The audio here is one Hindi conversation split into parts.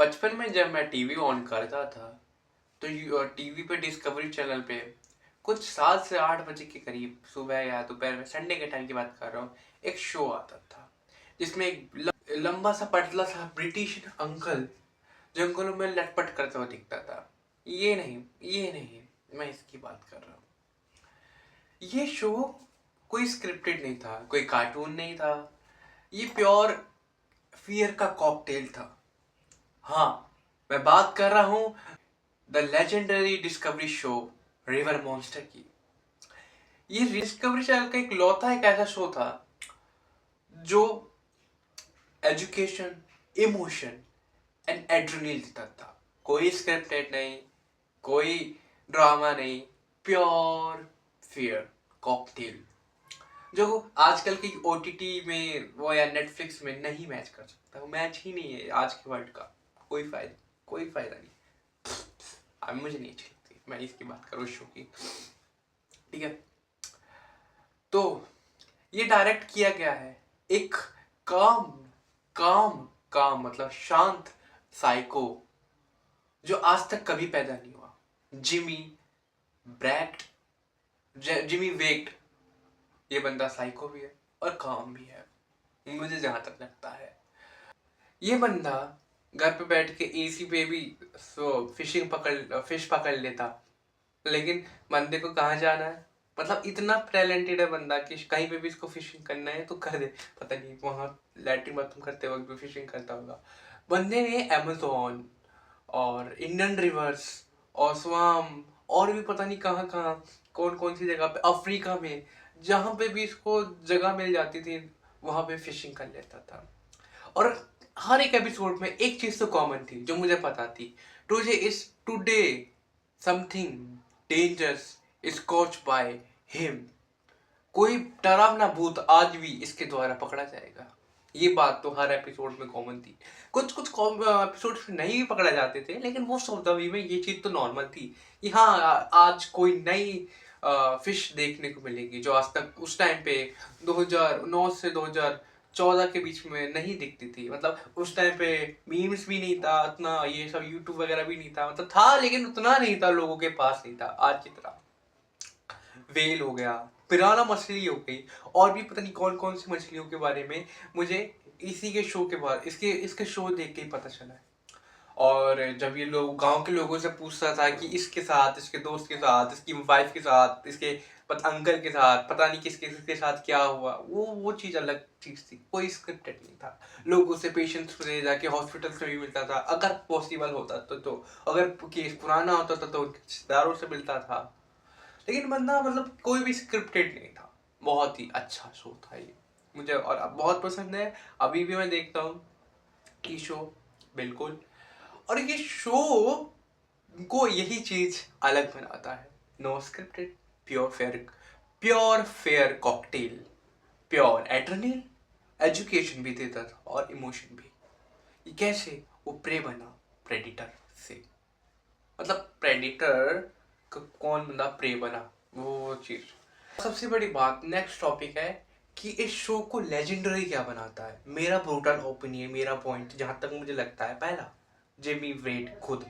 बचपन में जब मैं टीवी ऑन करता था तो टीवी पे डिस्कवरी चैनल पे कुछ 7 से 8 बजे के करीब सुबह या दोपहर में संडे के टाइम की बात कर रहा हूँ, एक शो आता था जिसमें एक लंबा सा पतला सा ब्रिटिश अंकल जंगलों में लटपट करता हुआ दिखता था। ये नहीं मैं इसकी बात कर रहा हूँ। ये शो कोई स्क्रिप्टेड नहीं था, कोई कार्टून नहीं था। ये प्योर फियर का कॉकटेल था। हाँ, मैं बात कर रहा हूँ the legendary discovery show river monster की। ये डिस्कवरी चैनल का एक लौता एक ऐसा शो था जो एजुकेशन, इमोशन एंड एड्रेनलिन देता था। कोई स्क्रिप्टेड नहीं, कोई ड्रामा नहीं, प्योर फियर कॉकटेल जो आजकल की ओटीटी में वो या नेटफ्लिक्स में नहीं मैच कर सकता। वो मैच ही नहीं है आज के वर्ल्ड का। कोई फायदा नहीं। अब मुझे नहीं अच्छी लगती, मैं इसकी बात करूँ शो की। ठीक है, तो ये डायरेक्ट किया गया है एक काम काम काम मतलब शांत साइको जो आज तक कभी पैदा नहीं हुआ। जिमी ब्रैक्ट जिमी वेग्ड, ये बंदा साइको भी है और काम भी है, मुझे जहां तक लगता है। ये बंदा घर पे बैठ के एसी पे भी फिश पकड़ लेता, लेकिन बंदे को कहाँ जाना है, मतलब इतना टैलेंटेड है बंदा कि कहीं पे भी इसको फिशिंग करना है तो कर दे। पता नहीं वहां लैट्रिन बाथरूम करते वक्त भी फिशिंग करता होगा। बंदे ने अमेजोन और इंडियन रिवर्स और स्वाम और भी पता नहीं कहाँ कहाँ कौन कौन सी जगह पे, अफ्रीका में जहाँ पे भी इसको जगह मिल जाती थी वहां पे फिशिंग कर लेता था। और हर एक एपिसोड में एक चीज तो कॉमन थी जो मुझे पता थी, today something dangerous is caught by him. कोई डरावना भूत आज भी इसके द्वारा पकड़ा जाएगा। ये बात तो हर एपिसोड में कॉमन थी। कुछ कुछ एपिसोड नहीं भी पकड़े जाते थे, लेकिन वो सौदावी में ये चीज तो नॉर्मल थी कि हाँ आज कोई नई फिश देखने को मिलेगी जो आज तक उस टाइम पे 2009 से 2014 के बीच में नहीं दिखती थी। मतलब उस टाइम पे मीम्स भी नहीं था उतना, ये सब यूट्यूब वगैरह भी नहीं था, मतलब था लेकिन उतना नहीं था, लोगों के पास नहीं था आज की तरह। वेल हो गया, पिराना मछली हो गई, और भी पता नहीं कौन कौन सी मछलियों के बारे में मुझे इसी के शो के बाद इसके इसके शो देख के ही पता चला है। और जब ये लोग गांव के लोगों से पूछता था कि इसके साथ, इसके दोस्त के साथ, इसकी वाइफ के साथ, इसके अंकल के साथ, पता नहीं किसके किसके साथ क्या हुआ, वो चीज अलग चीज थी। कोई स्क्रिप्टेड नहीं था। लोगों से पेशेंट्स ले जाके हॉस्पिटल से भी मिलता था अगर पॉसिबल होता तो अगर केस पुराना होता था तो रिश्तेदारों से मिलता था। लेकिन बंदा मतलब कोई भी स्क्रिप्टेड नहीं था। बहुत ही अच्छा शो था ये, मुझे और अब बहुत पसंद है। अभी भी मैं देखता हूँ ये शो, बिल्कुल। और ये शो को यही चीज अलग बनाता है, no scripted, pure fear cocktail, pure adrenaline, education भी देता था और इमोशन भी। ये कैसे वो प्रे बना प्रेडिटर से, मतलब प्रेडिटर कौन बंदा प्रे बना, वो चीज। सबसे बड़ी बात नेक्स्ट टॉपिक है कि इस शो को लेजेंडरी क्या बनाता है। मेरा ब्रूटल ओपिनियन, मेरा पॉइंट जहां तक मुझे लगता है, पहला जेमी वेड खुद।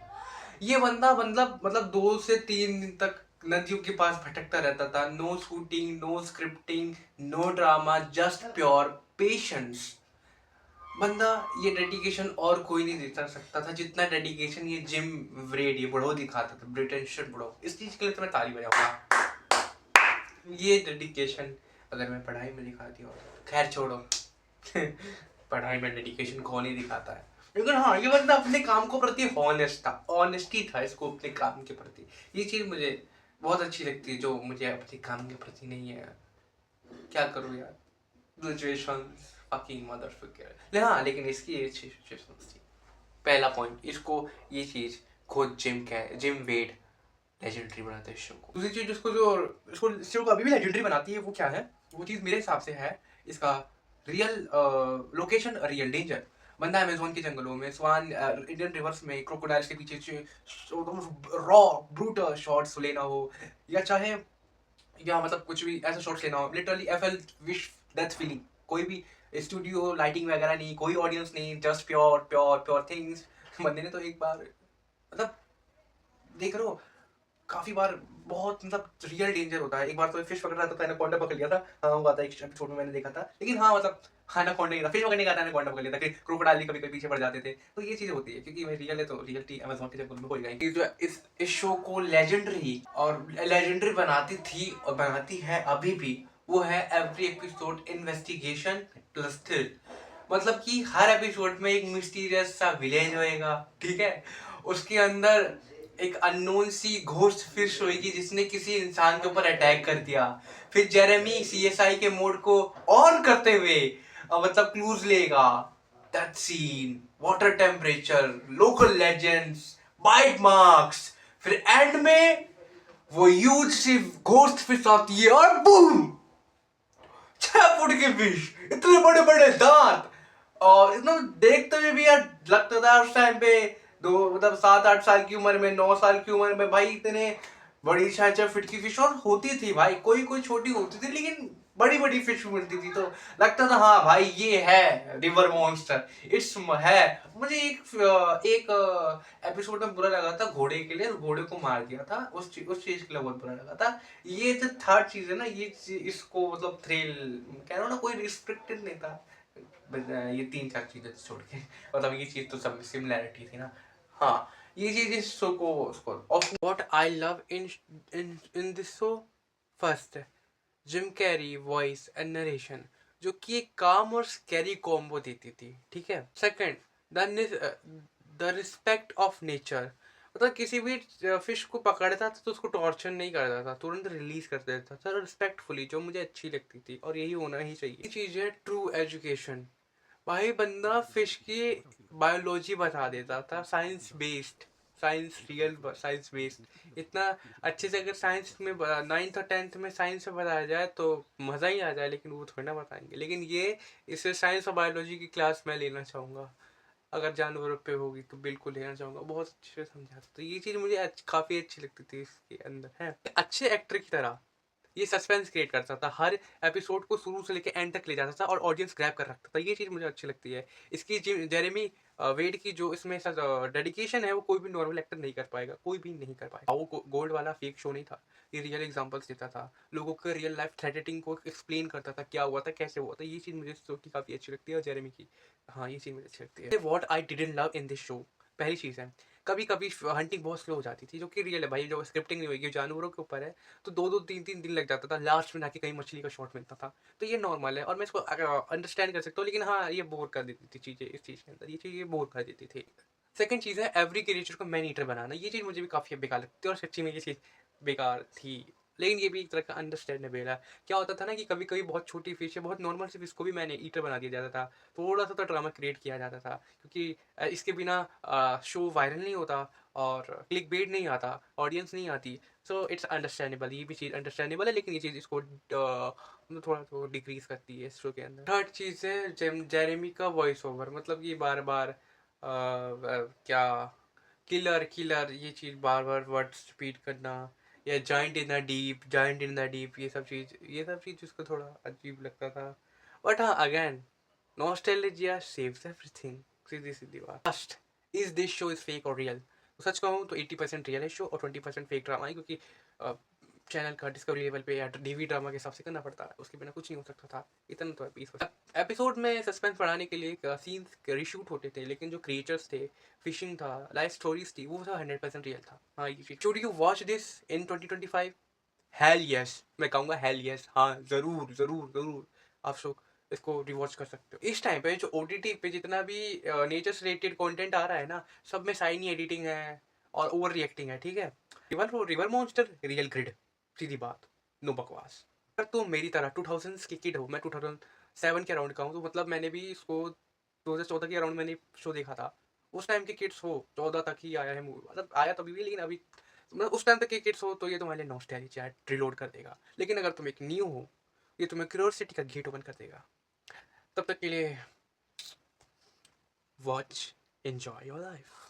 ये बंदा मतलब 2 से 3 दिन तक नदियों के पास भटकता रहता था। No shooting, no scripting, no drama, just pure patience. बंदा ये डेडिकेशन और कोई नहीं दिखा सकता था जितना डेडिकेशन ये जिम व्रेड, ये बुढ़ो दिखाता था, ब्रिटिश बुढ़ो। इस चीज के लिए तो मैं ताली बजाऊंगा। ये डेडिकेशन अगर मैं पढ़ाई में दिखा दिया होता, खैर छोड़ो पढ़ाई में डेडिकेशन कौन ही दिखाता है। लेकिन हाँ, ये बंदा अपने काम को प्रति हॉनेस्ट था, ऑनेस्टी था इसको अपने काम के प्रति। ये चीज मुझे बहुत अच्छी लगती है जो मुझे अपने काम के प्रति नहीं है। क्या करूँ यार, सिचुएशंस फकिंग मदरफकर। हाँ, लेकिन इसकी ये सिचुएशंस थी। पहला पॉइंट, इसको ये चीज खुद जिम वेड लेजेंडरी बनाते हैं शो को। दूसरी चीज जिसको जो इसको शो को अभी भी लेजेंडरी बनाती है वो क्या है, वो चीज मेरे हिसाब से है इसका रियल लोकेशन, रियल डेंजर। बंदा अमेजोन के जंगलों में, स्वान इंडियन रिवर्स में, क्रोकोडाइल्स के पीछे रॉ ब्रूटल शॉट्स लेना हो, या चाहे या मतलब कुछ भी ऐसा शॉट्स लेना हो, literally FL wish death feeling. कोई भी स्टूडियो लाइटिंग वगैरह नहीं, कोई ऑडियंस नहीं, just pure pure pure things, बंदे ने तो एक बार मतलब देख रहे हो काफी बार बहुत मतलब रियल डेंजर होता है। एक बार तो फिश पकड़ रहा था तो एनाकोंडा पकड़ लिया था। हाँ हुआ था एक एपिसोड में मैंने देखा था। लेकिन हाँ मतलब एनाकोंडा ही था, फिश पकड़ने का था, एनाकोंडा पकड़ लिया था। फिर क्रोकोडाइल भी कभी कभी पीछे पड़ जाते थे। तो ये चीजें होती है क्योंकि भाई रियल है तो रियलिटी अमेजोन के जंगल में हो गई। जो इस शो को लेजेंडरी और लेजेंडरी बनाती थी और बनाती है अभी भी, वो है every episode investigation plus thrill. मतलब कि हर एपिसोड में एक मिस्टीरियस सा विलेज होएगा, ठीक है, उसके अंदर एक अननोन सी घोस्ट फिश होगी जिसने किसी इंसान के ऊपर अटैक कर दिया। फिर जेरेमी सीएसआई के मोड को ऑन करते हुए मतलब क्लूज लेगा, that scene, water temperature, local legends, bite marks, फिर एंड में वो ह्यूज सी घोस्ट फिश आती है और बूम, 6 फुट के फिश, इतने बड़े बड़े दांत। और इतना देखते हुए भी यार लगता था उस टाइम पे, दो मतलब 7-8 साल की उम्र में, 9 साल की उम्र में, भाई इतने बड़ी 6-6 फीट की फिश और होती थी भाई, कोई कोई छोटी होती थी लेकिन बड़ी बड़ी फिश मिलती थी। तो लगता था हाँ भाई ये है रिवर मॉन्स्टर, इट्स है। मुझे एक एपिसोड में बुरा लगा था घोड़े के लिए, घोड़े को मार दिया था, उस चीज के लिए बहुत बुरा लगा था। ये जो थर्ड चीज है ना, इसको मतलब थ्रिल कह रहा हूँ ना, कोई रिस्ट्रिक्टेड नहीं था। ये 3-4 चीजें छोड़ के मतलब ये चीज तो सब में सिमिलैरिटी थी ना। हाँ ये चीज इस शो को उसको और what I love in this show, first Jim Carrey voice and narration, जो कि एक काम और स्कैरी कॉम्बो देती थी, ठीक है। Second, the respect of nature, मतलब किसी भी फिश को पकड़ता था तो उसको टॉर्चर नहीं करता था, तुरंत रिलीज कर देता था रिस्पेक्टफुली, जो मुझे अच्छी लगती थी और यही होना ही चाहिए। चीज है ट्रू एजुकेशन, भाई बंदा फिश की बायोलॉजी बता देता था, science based, science real science based. इतना अच्छे से अगर साइंस में 9th और 10th में साइंस में बताया जाए तो मज़ा ही आ जाए, लेकिन वो थोड़ी ना बताएंगे। लेकिन ये इसे साइंस और बायोलॉजी की क्लास मैं लेना चाहूँगा, अगर जानवरों पे होगी तो बिल्कुल लेना चाहूँगा, बहुत अच्छे से समझाता। तो ये चीज़ मुझे काफ़ी अच्छी लगती थी इसके अंदर है। अच्छे एक्टर की तरह ये सस्पेंस क्रिएट करता था, हर एपिसोड को शुरू से लेकर एंड तक ले जाता था और ऑडियंस ग्रैब कर रखता था, ये चीज़ मुझे अच्छी लगती है। इसकी जेरेमी वेड की जो इसमें डेडिकेशन है वो कोई भी नॉर्मल एक्टर नहीं कर पाएगा, कोई भी नहीं कर पाएगा। वो गोल्ड वाला फेक शो नहीं था, ये रियल एग्जांपल्स देता था, लोगों के रियल लाइफ थ्रेटेटिंग को एक्सप्लेन करता था, क्या हुआ था, कैसे हुआ था। ये चीज़ मुझे शो की काफ़ी अच्छी लगती है और जेरेमी की, हाँ ये चीज़ मुझे अच्छी लगती है। What I didn't love in this show, पहली चीज़ है कभी कभी हंटिंग बहुत स्लो हो जाती थी, जो कि रियल है भाई, जो स्क्रिप्टिंग नहीं होगी जानवरों के ऊपर है तो 2-2 3-3 दिन लग जाता था, लास्ट में जाके कहीं मछली का शॉट मिलता था। तो ये नॉर्मल है और मैं इसको अंडरस्टैंड कर सकता हूँ, लेकिन हाँ ये बोर कर देती थी चीज़ें, इस चीज़ के अंदर ये चीज़ ये बोर कर देती थी। सेकंड चीज़ है एवरी क्रिएचर को मैन ईटर बनाना, ये चीज़ मुझे भी काफ़ी बेकार लगती है और सच्ची में ये चीज़ बेकार थी। लेकिन ये भी एक तरह का अंडरस्टैंडेबल है। क्या होता था ना कि कभी कभी बहुत छोटी फिश है, बहुत नॉर्मल सी फिश को भी मैंने ईटर बना दिया जाता था, थोड़ा सा तो ड्रामा क्रिएट किया जाता था, क्योंकि इसके बिना शो वायरल नहीं होता और क्लिक बेट नहीं आता, ऑडियंस नहीं आती। सो इट्स अंडरस्टैंडेबल, ये भी चीज़ अंडरस्टैंडेबल है, लेकिन ये चीज़ इसको मतलब थोड़ा तो डिक्रीज करती है इस शो के अंदर। थर्ड चीज़ है जेरेमी का वॉइस ओवर, मतलब ये बार बार क्या किलर किलर ये चीज़ बार बार वर्ड्स रिपीट करना, या joint in the deep, joint in the deep, ये सब चीज़ उसको थोड़ा अजीब लगता था। बट हाँ अगेन नॉस्टैल्जिया सेव्स एवरीथिंग, सीधी सीधी बात। First, is this show is fake और रियल, तो सच कहूँ तो 80% रियल है शो और 20% फेक ड्रामा है, क्योंकि चैनल का डिस्कवरी लेवल पे या डीवी ड्रामा के हिसाब से करना पड़ता है, उसके बिना कुछ नहीं हो सकता था। इतना तो एपिसोड में सस्पेंस बढ़ाने के लिए सीन्स रीशूट होते थे, लेकिन जो क्रिएचर्स थे, फिशिंग था, लाइफ स्टोरीज थी, वो सब 100% रियल था। हाँ ये चीज। Should you watch this in 2025? Hello yes, मैं कहूँगा हेल यस, हाँ जरूर जरूर जरूर आप शो इसको रिवॉच कर सकते हो। इस टाइम पे जो ओटीटी पे जितना भी नेचर से रिलेटेड कंटेंट आ रहा है ना, सब में साइनी एडिटिंग है और ओवर रिएक्टिंग है, ठीक है। रिवर मॉन्स्टर रियल ग्रिड, सीधी बात, नो बकवास। अगर तुम मेरी तरह 2000s की किड हो, मैं 2007 के अराउंड का हूँ, तो मतलब मैंने भी इसको 2014 के अराउंड मैंने शो देखा था। उस टाइम के किड्स हो, 14 तक ही आया है मूवी, मतलब आया तभी भी, लेकिन अभी मतलब उस टाइम तक के किड्स हो तो ये तुम्हारे लिए नॉस्टैल्जिया रिलोड कर देगा। लेकिन अगर तुम एक न्यू हो, ये तुम्हें क्यूरियोसिटी का गेट ओपन कर देगा। तब तक के लिए वॉच, एंजॉय योर लाइफ।